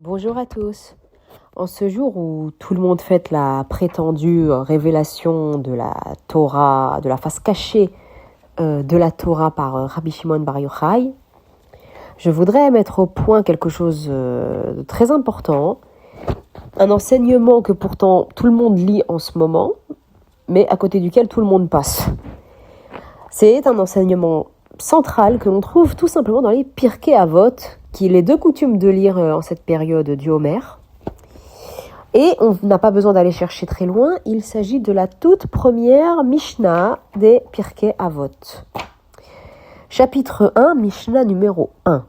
Bonjour à tous. En ce jour où tout le monde fête la prétendue révélation de la Torah, de la face cachée de la Torah par Rabbi Shimon Bar Yochai, je voudrais mettre au point quelque chose de très important, un enseignement que pourtant tout le monde lit en ce moment, mais à côté duquel tout le monde passe. C'est un enseignement central que l'on trouve tout simplement dans les Pirkei Avot, qu'il est de coutume de lire en cette période du Homer. Et on n'a pas besoin d'aller chercher très loin, il s'agit de la toute première Mishnah des Pirkei Avot. Chapitre 1, Mishnah numéro 1.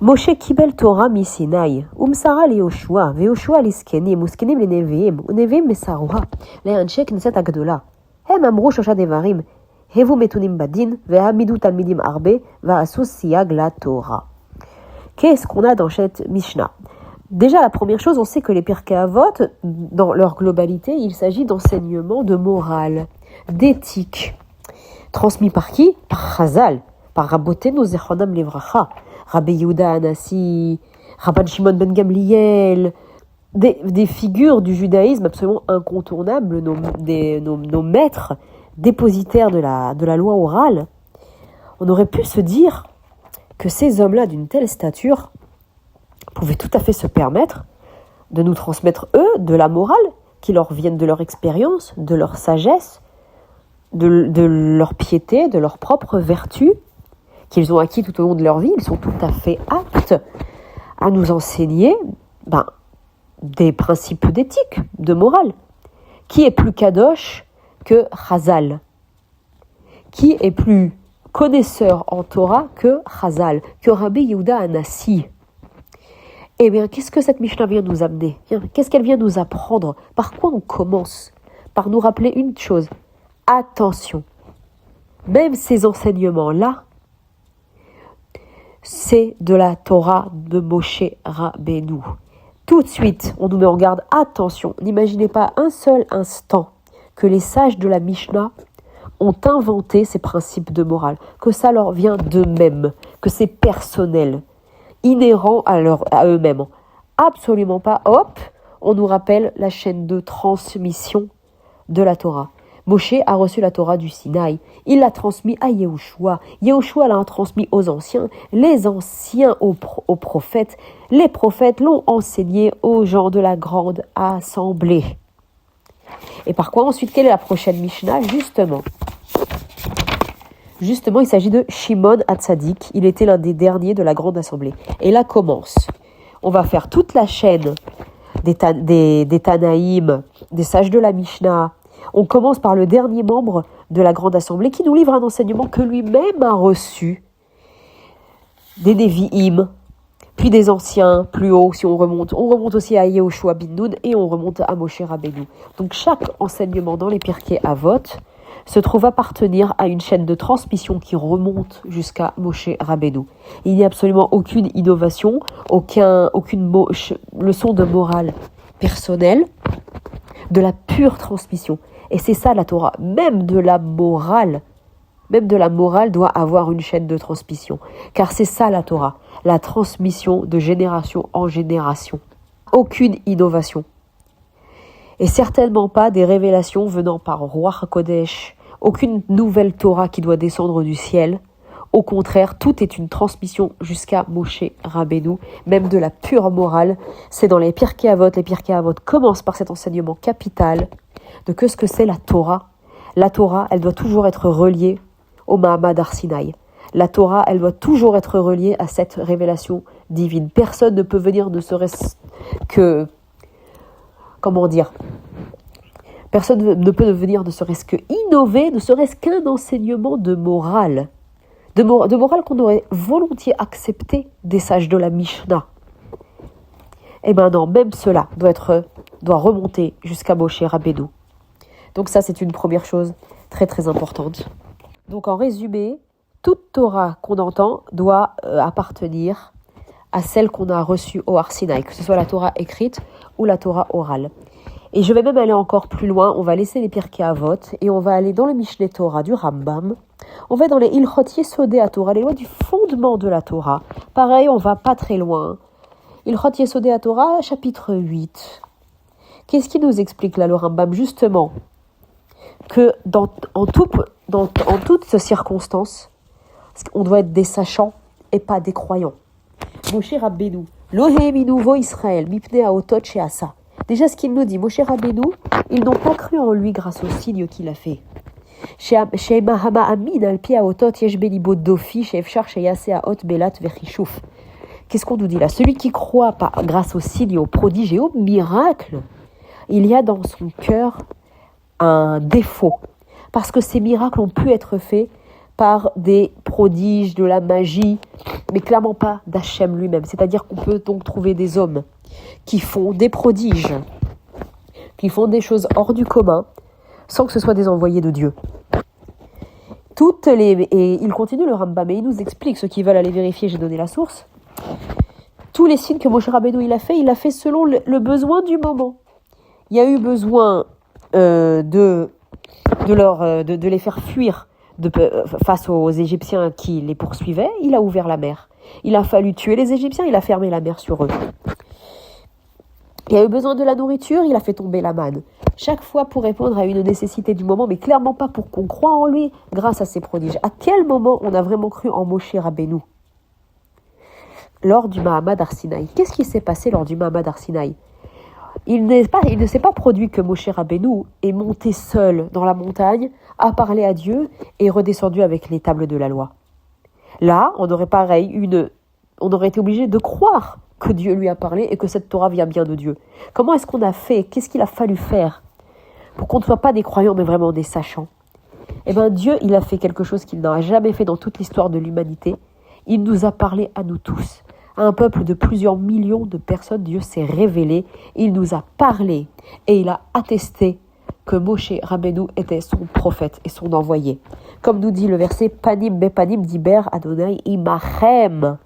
Moshe kibel Torah misinai, umsara li Yoshua, ve Yoshua li skenim, uskenim li neviim, uneviim mesaruha, le anshe knesset agdola. Hem amru shosha devarim, hevu metunim badin, ve'hamidu talmidim arbe, va'asu siyag la Torah. Qu'est-ce qu'on a dans cette Mishnah? Déjà, la première chose, on sait que les Pirkei Avot, dans leur globalité, il s'agit d'enseignements de morale, d'éthique. Transmis par qui? Par Chazal, par Rabbotenu Zechronam Livracha, Rabbi Yehuda Hanassi, Rabban Shimon ben Gamliel, des figures du judaïsme absolument incontournables, nos maîtres dépositaires de la loi orale. On aurait pu se dire que ces hommes-là d'une telle stature pouvaient tout à fait se permettre de nous transmettre, eux, de la morale qui leur vienne de leur expérience, de leur sagesse, de leur piété, de leur propre vertu qu'ils ont acquis tout au long de leur vie. Ils sont tout à fait aptes à nous enseigner des principes d'éthique, de morale. Qui est plus kadosh que Chazal? Qui est plus connaisseur en Torah que Chazal, que Rabbi Yehuda Hanassi? Eh bien, qu'est-ce que cette Mishnah vient nous amener? Qu'est-ce qu'elle vient nous apprendre? Par quoi on commence? Par nous rappeler une chose. Attention, même ces enseignements-là, c'est de la Torah de Moshe Rabbeinu. Tout de suite, on nous met en garde. Attention, n'imaginez pas un seul instant que les sages de la Mishnah ont inventé ces principes de morale, que ça leur vient d'eux-mêmes, que c'est personnel, inhérent à eux-mêmes. Absolument pas. Hop, on nous rappelle la chaîne de transmission de la Torah. Moshe a reçu la Torah du Sinaï. Il l'a transmis à Yehoshua. Yehoshua l'a transmis aux anciens. Les anciens aux prophètes. Les prophètes l'ont enseigné aux gens de la grande assemblée. Et par quoi ensuite? Quelle est la prochaine Mishnah? Justement, il s'agit de Shimon Hatzadik. Il était l'un des derniers de la grande assemblée. Et là commence. On va faire toute la chaîne des Tanaïm, des sages de la Mishnah. On commence par le dernier membre de la grande assemblée qui nous livre un enseignement que lui-même a reçu des Nevi'im, puis des anciens, plus haut si on remonte aussi à Yehoshua bin Nun et on remonte à Moshe Rabbeinu. Donc chaque enseignement dans les Pirkei Avot se trouve appartenir à une chaîne de transmission qui remonte jusqu'à Moshe Rabbeinu. Il n'y a absolument aucune innovation, aucune leçon de morale personnelle, de la pure transmission. Et c'est ça la Torah, même de la morale doit avoir une chaîne de transmission. Car c'est ça la Torah, la transmission de génération en génération. Aucune innovation. Et certainement pas des révélations venant par Ruach HaKodesh, aucune nouvelle Torah qui doit descendre du ciel. Au contraire, tout est une transmission jusqu'à Moshe Rabbeinu, même de la pure morale. C'est dans les Pirkei Avot. Les Pirkei Avot commencent par cet enseignement capital de ce que c'est la Torah. La Torah, elle doit toujours être reliée au Mahamad Har Sinaï. La Torah, elle doit toujours être reliée à cette révélation divine. Personne ne peut venir ne serait-ce que... Personne ne peut venir ne serait-ce que innover, ne serait-ce qu'un enseignement de morale. De morale qu'on aurait volontiers accepté des sages de la Mishnah. Et maintenant, même cela doit remonter jusqu'à Moshe Rabbeinu. Donc ça, c'est une première chose très très importante. Donc en résumé, toute Torah qu'on entend doit appartenir à celle qu'on a reçue au Har Sinaï, que ce soit la Torah écrite ou la Torah orale. Et je vais même aller encore plus loin, on va laisser les Pirkei Avot et on va aller dans le Mishneh Torah du Rambam. On va dans les Ilchot Yesodei HaTorah, les lois du fondement de la Torah. Pareil, on va pas très loin. Ilchot Yesodei HaTorah, chapitre 8. Qu'est-ce qui nous explique là le Rambam? Justement, que en toutes ces circonstances, on doit être des sachants et pas des croyants. Moshe Rabbeinu, Lo Haeminu vo Israël, mipnei haotot she'asa. Déjà, ce qu'il nous dit, Moshe Rabbeinu, ils n'ont pas cru en lui grâce aux signes qu'il a fait. Qu'est-ce qu'on nous dit là? Celui qui croit pas grâce aux signes, aux prodiges et aux miracles, il y a dans son cœur un défaut. Parce que ces miracles ont pu être faits par des prodiges, de la magie, mais clairement pas d'Hachem lui-même. C'est-à-dire qu'on peut donc trouver des hommes qui font des prodiges, qui font des choses hors du commun, sans que ce soit des envoyés de Dieu. Et il continue le Rambam, et il nous explique, ceux qui veulent aller vérifier, j'ai donné la source, tous les signes que Moshe Rabbeinu il a fait selon le besoin du moment. Il y a eu besoin de les faire fuir face aux Égyptiens qui les poursuivaient, il a ouvert la mer. Il a fallu tuer les Égyptiens, il a fermé la mer sur eux. Il y a eu besoin de la nourriture, il a fait tomber la manne. Chaque fois pour répondre à une nécessité du moment, mais clairement pas pour qu'on croie en lui grâce à ses prodiges. À quel moment on a vraiment cru en Moshe Rabbeinu? Lors du Mahamad Har Sinaï. Qu'est-ce qui s'est passé lors du Mahamad Har Sinaï? Il ne s'est pas produit que Moshe Rabbeinu est monté seul dans la montagne, a parlé à Dieu et redescendu avec les tables de la loi. Là, on aurait été obligé de croire que Dieu lui a parlé et que cette Torah vient bien de Dieu. Comment est-ce qu'on a fait? Qu'est-ce qu'il a fallu faire pour qu'on ne soit pas des croyants mais vraiment des sachants? Eh bien, Dieu, il a fait quelque chose qu'il n'a jamais fait dans toute l'histoire de l'humanité. Il nous a parlé à nous tous. À un peuple de plusieurs millions de personnes, Dieu s'est révélé, il nous a parlé et il a attesté que Moshe Rabbeinu était son prophète et son envoyé. Comme nous dit le verset, Panim bepanim diber Adonai imachem.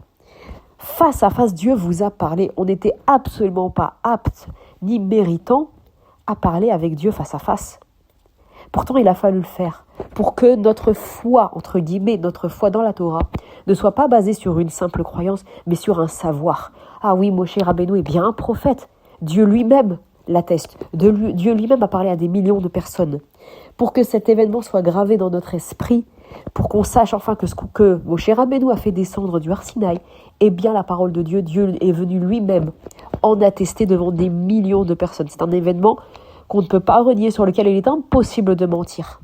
Face à face, Dieu vous a parlé. On n'était absolument pas apte ni méritant à parler avec Dieu face à face. Pourtant, il a fallu le faire pour que notre foi, entre guillemets, notre foi dans la Torah, ne soit pas basée sur une simple croyance, mais sur un savoir. Ah oui, Moshe Rabbeinu est bien un prophète. Dieu lui-même l'atteste. Dieu lui-même a parlé à des millions de personnes. Pour que cet événement soit gravé dans notre esprit, pour qu'on sache enfin que ce que Moshe Rabbeinu a fait descendre du Har Sinaï est bien la parole de Dieu. Dieu est venu lui-même en attester devant des millions de personnes. C'est un événement qu'on ne peut pas renier, sur lequel il est impossible de mentir.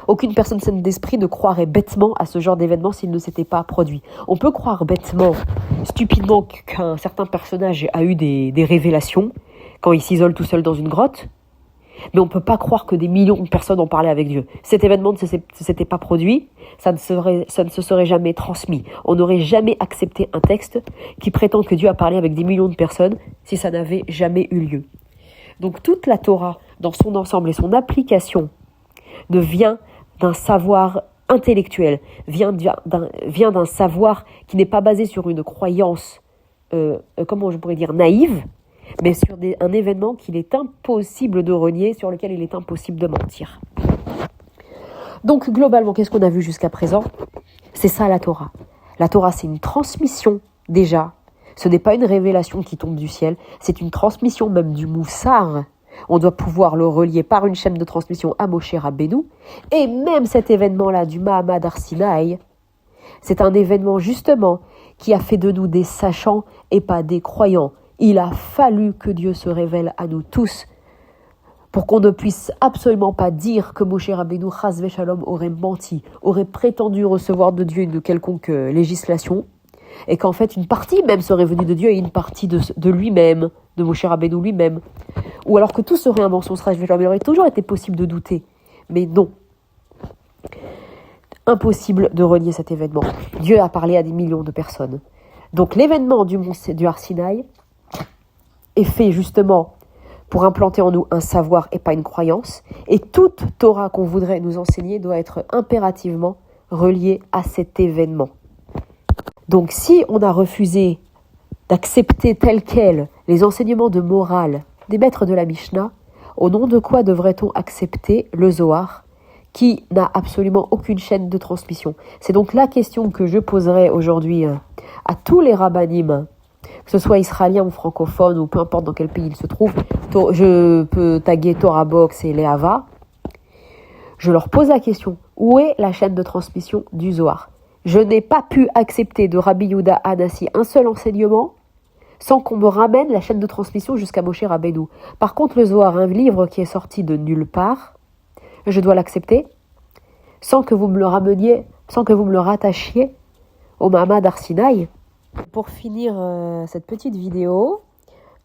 Aucune personne saine d'esprit ne croirait bêtement à ce genre d'événement s'il ne s'était pas produit. On peut croire bêtement, stupidement, qu'un certain personnage a eu des révélations quand il s'isole tout seul dans une grotte, mais on ne peut pas croire que des millions de personnes ont parlé avec Dieu. Cet événement ne s'était pas produit, ça ne se serait jamais transmis. On n'aurait jamais accepté un texte qui prétend que Dieu a parlé avec des millions de personnes si ça n'avait jamais eu lieu. Donc toute la Torah, dans son ensemble et son application, ne vient d'un savoir intellectuel, vient d'un savoir qui n'est pas basé sur une croyance, comment je pourrais dire, naïve, mais sur un événement qu'il est impossible de renier, sur lequel il est impossible de mentir. Donc globalement, qu'est-ce qu'on a vu jusqu'à présent? C'est ça la Torah. La Torah, c'est une transmission déjà. Ce n'est pas une révélation qui tombe du ciel, c'est une transmission même du Moussar. On doit pouvoir le relier par une chaîne de transmission à Moshe Rabbeinu. Et même cet événement-là du Mahamad Har Sinaï, c'est un événement justement qui a fait de nous des sachants et pas des croyants. Il a fallu que Dieu se révèle à nous tous pour qu'on ne puisse absolument pas dire que Moshe Rabbeinu, chas v'shalom, aurait menti, aurait prétendu recevoir de Dieu une quelconque législation, et qu'en fait une partie même serait venue de Dieu et une partie de lui-même, de Moshe Rabbeinu lui-même. Ou alors que tout serait un mensonge, il aurait toujours été possible de douter. Mais non. Impossible de renier cet événement. Dieu a parlé à des millions de personnes. Donc l'événement du Har Sinaï est fait justement pour implanter en nous un savoir et pas une croyance. Et toute Torah qu'on voudrait nous enseigner doit être impérativement reliée à cet événement. Donc si on a refusé d'accepter tel quel les enseignements de morale des maîtres de la Mishnah, au nom de quoi devrait-on accepter le Zohar qui n'a absolument aucune chaîne de transmission? C'est donc la question que je poserai aujourd'hui à tous les rabbanim que ce soit israélien ou francophone, ou peu importe dans quel pays il se trouve, je peux taguer Torah Box et Leava. Je leur pose la question, où est la chaîne de transmission du Zohar? Je n'ai pas pu accepter de Rabbi Yehuda Hanassi un seul enseignement sans qu'on me ramène la chaîne de transmission jusqu'à Moshe Rabbeinu. Par contre, le Zohar, un livre qui est sorti de nulle part, je dois l'accepter sans que vous me le rameniez, sans que vous me le rattachiez au Mahamad Har Sinaï. Pour finir cette petite vidéo,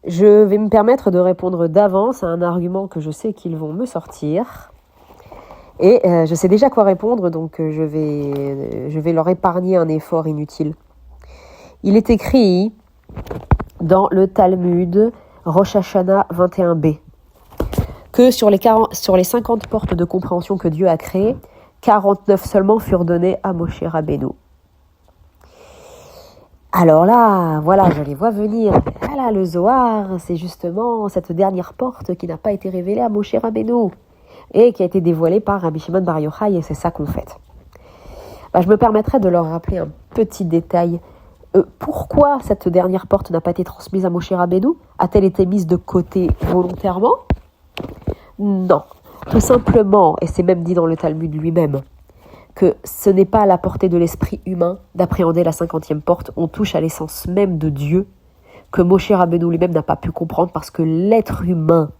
je vais me permettre de répondre d'avance à un argument que je sais qu'ils vont me sortir. Et je sais déjà quoi répondre, donc je vais leur épargner un effort inutile. Il est écrit dans le Talmud Rosh Hashanah 21b que sur les 50 portes de compréhension que Dieu a créées, 49 seulement furent données à Moshe Rabbeinu. Alors là, voilà, je les vois venir. Voilà, le Zohar, c'est justement cette dernière porte qui n'a pas été révélée à Moshe Rabbeinu et qui a été dévoilée par Rabbi Shimon Bar Yochai, et c'est ça qu'on fait. Je me permettrai de leur rappeler un petit détail. Pourquoi cette dernière porte n'a pas été transmise à Moshe Rabbeinu? A-t-elle été mise de côté volontairement? Non, tout simplement, et c'est même dit dans le Talmud lui-même, que ce n'est pas à la portée de l'esprit humain d'appréhender la 50e porte. On touche à l'essence même de Dieu, que Moshe Rabbeinu lui-même n'a pas pu comprendre, parce que l'être humain,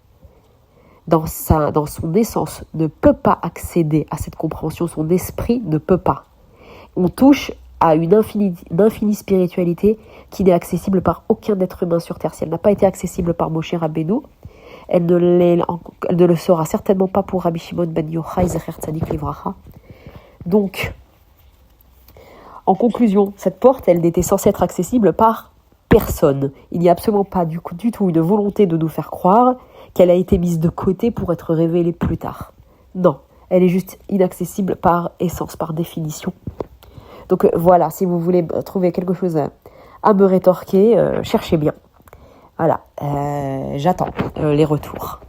dans son essence, ne peut pas accéder à cette compréhension, son esprit ne peut pas. On touche à une infinie spiritualité qui n'est accessible par aucun être humain sur Terre. Si elle n'a pas été accessible par Moshe Rabbeinu, elle ne le sera certainement pas pour Rabbi Shimon ben Yochai Zecher Tzadik Livracha. Donc, en conclusion, cette porte, elle n'était censée être accessible par personne. Il n'y a absolument pas du tout une volonté de nous faire croire qu'elle a été mise de côté pour être révélée plus tard. Non, elle est juste inaccessible par essence, par définition. Donc voilà, si vous voulez trouver quelque chose à me rétorquer, cherchez bien. Voilà, j'attends les retours.